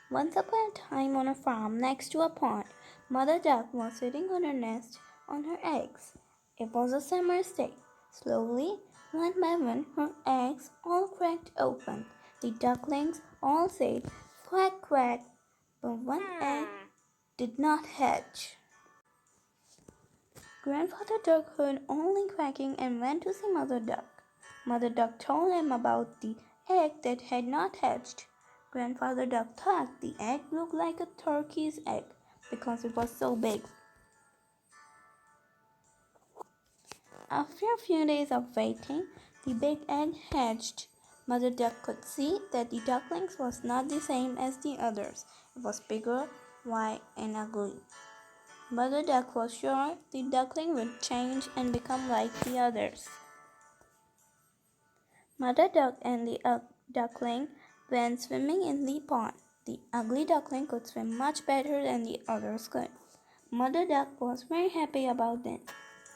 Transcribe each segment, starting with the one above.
Once upon a time, on a farm next to a pond, Mother Duck was sitting on her nest on her eggs. It was a summer's day. Slowly, one by one, her eggs all cracked open. The ducklings all said, "Quack, quack," but one egg did not hatch. Grandfather Duck heard only quacking and went to see Mother Duck. Mother Duck told him about the egg that had not hatched. Grandfather Duck thought the egg looked like a turkey's egg because it was so big. After a few days of waiting, the big egg hatched. Mother Duck could see that the ducklings was not the same as the others. It was bigger, white, and ugly. Mother Duck was sure the duckling would change and become like the others. Mother Duck and the duckling went swimming in the pond. The ugly duckling could swim much better than the others could. Mother Duck was very happy about this.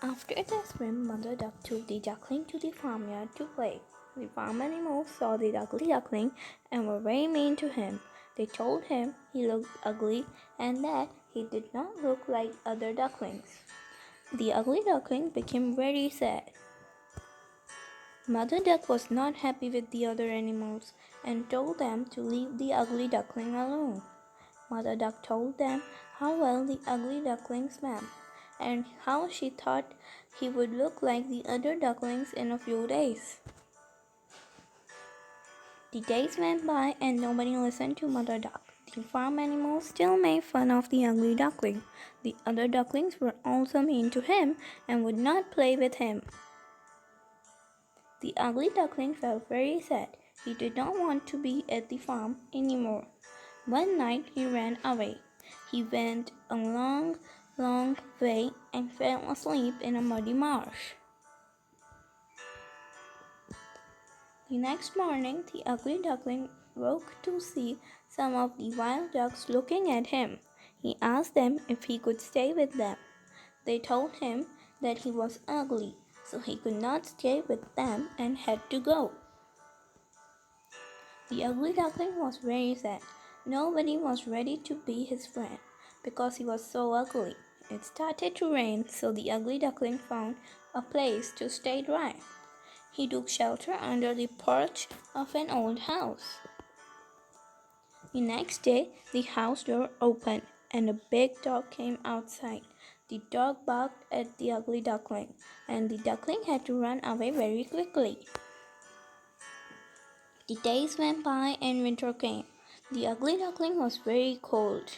After the swim, Mother Duck took the duckling to the farmyard to play. The farm animals saw the ugly duckling and were very mean to him. They told him he looked ugly and that he did not look like other ducklings. The ugly duckling became very sad. Mother Duck was not happy with the other animals and told them to leave the ugly duckling alone. Mother Duck told them how well the ugly duckling swam and how she thought he would look like the other ducklings in a few days. The days went by and nobody listened to Mother Duck. The farm animals still made fun of the ugly duckling. The other ducklings were also mean to him and would not play with him. The ugly duckling felt very sad. He did not want to be at the farm anymore. One night he ran away. He went a long, long way and fell asleep in a muddy marsh. The next morning, the ugly duckling woke to see some of the wild ducks looking at him. He asked them if he could stay with them. They told him that he was ugly, so he could not stay with them and had to go. The ugly duckling was very sad. Nobody was ready to be his friend because he was so ugly. It started to rain, so the ugly duckling found a place to stay dry. He took shelter under the porch of an old house. The next day, the house door opened and a big dog came outside. The dog barked at the ugly duckling, and the duckling had to run away very quickly. The days went by and winter came. The ugly duckling was very cold.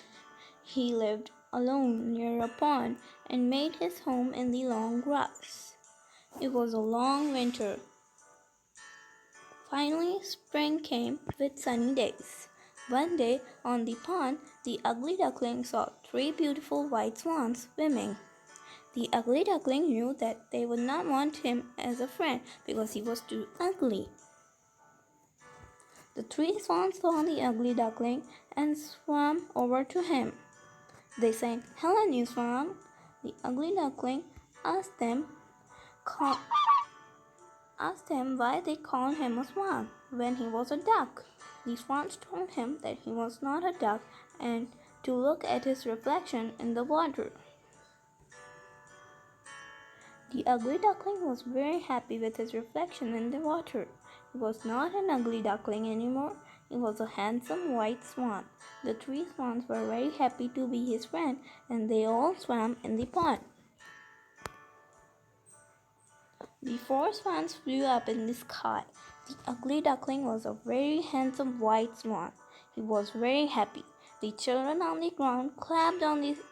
He lived alone near a pond and made his home in the long grass. It was a long winter. Finally, spring came with sunny days. One day on the pond, the ugly duckling saw 3 beautiful white swans swimming. The ugly duckling knew that they would not want him as a friend because he was too ugly. The 3 swans saw the ugly duckling and swam over to him. They sang, "Hello, new swan." The ugly duckling asked them why they called him a swan when he was a duck. The swans told him that he was not a duck and to look at his reflection in the water. The ugly duckling was very happy with his reflection in the water. He was not an ugly duckling anymore. He was a handsome white swan. The 3 swans were very happy to be his friend and they all swam in the pond. The 4 swans flew up in the sky. The ugly duckling was a very handsome white swan. He was very happy. The children on the ground clapped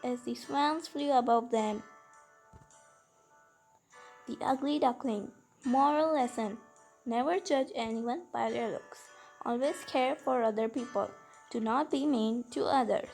as the swans flew above them. The ugly duckling. Moral lesson: never judge anyone by their looks. Always care for other people. Do not be mean to others.